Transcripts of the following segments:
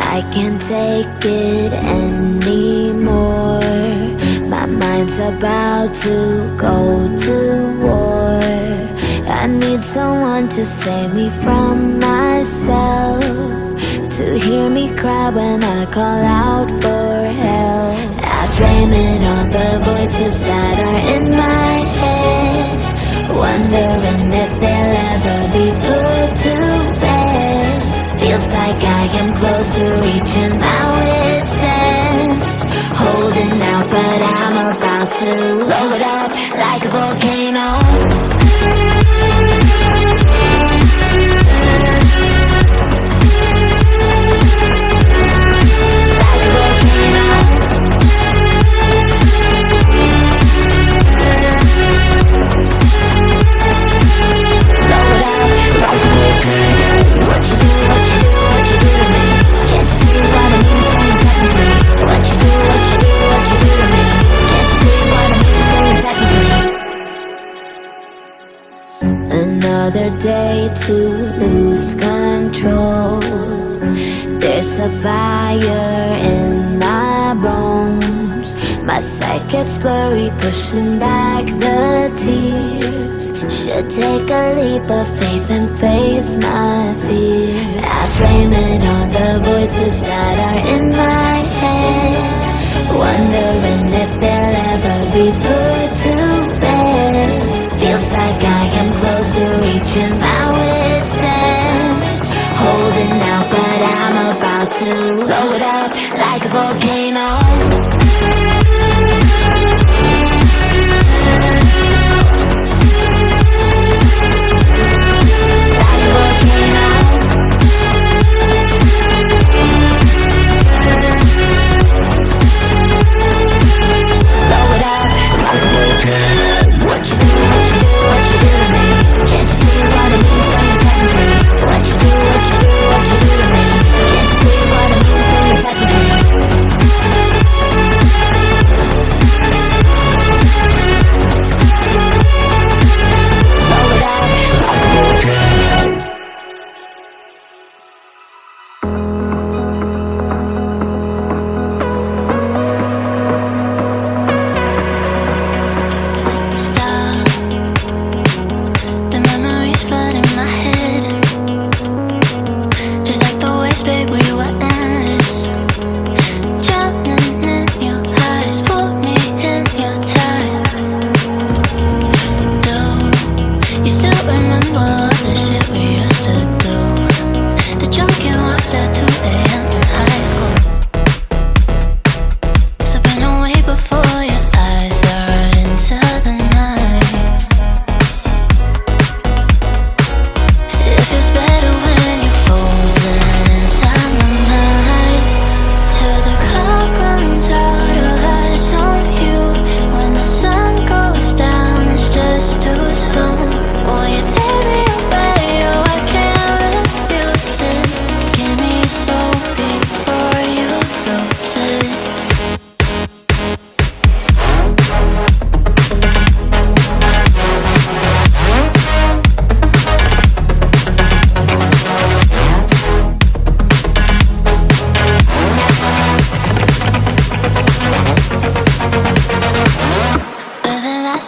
I can't take it anymore. My mind's about to go to war. I need someone to save me from myself, to hear me cry when I call out for help. I blame it on the voices that are in my head, wondering if they'll ever be put to bed. Feels like I am close to reaching my wit's end, holding out but I'm about to blow it up like a volcano. Another day to lose control. There's a fire in my bones. My sight gets blurry, pushing back the tears. Should take a leap of faith and face my fear. I blame it on the voices that are in my head, wondering if they'll ever be put to bed. Feels like I am close to reaching my wit's end, holding out but I'm about to blow it up like a volcano.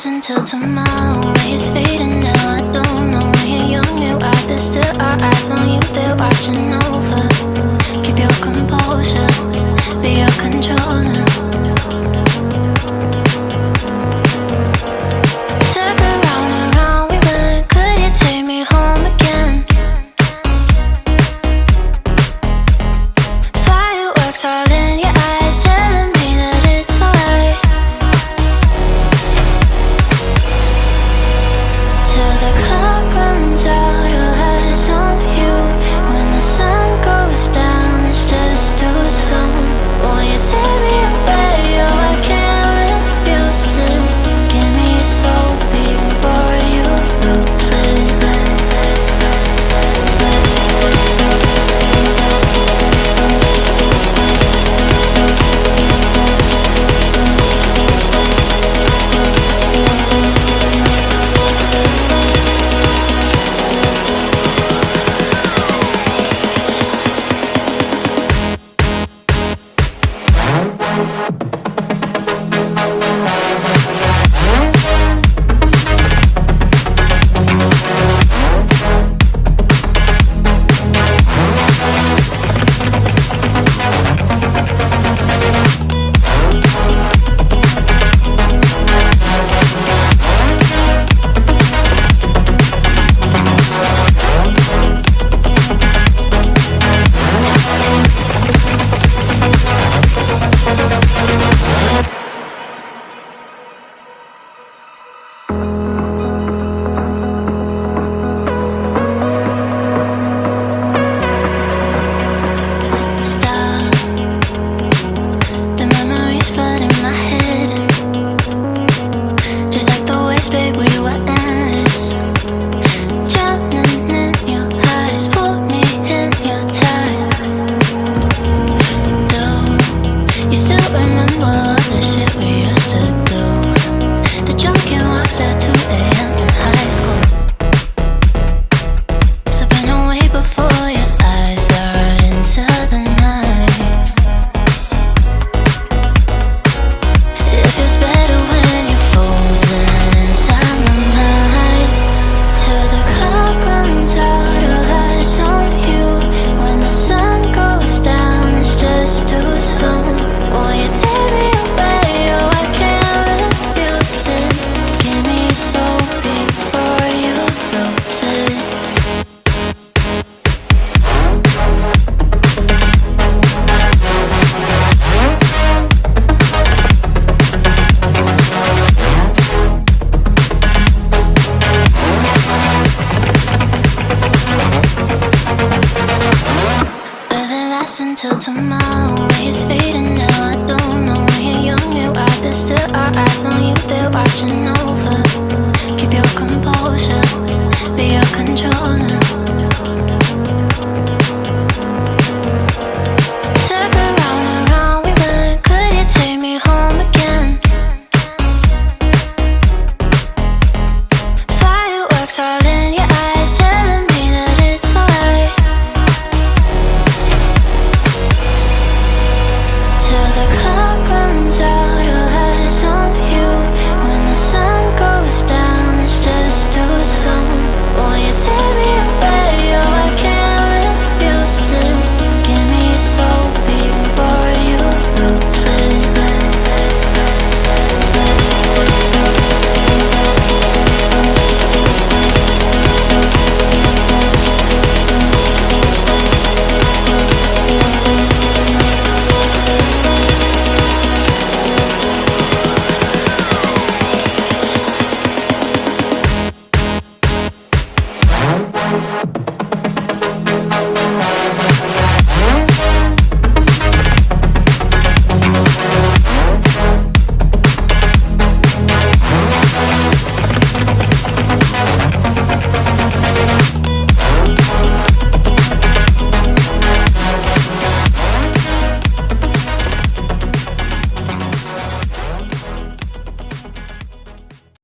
Until tomorrow, it's fading now. I don't know when you're young, you out there, still our eyes on you, they're watching over. Keep your composure, be your control.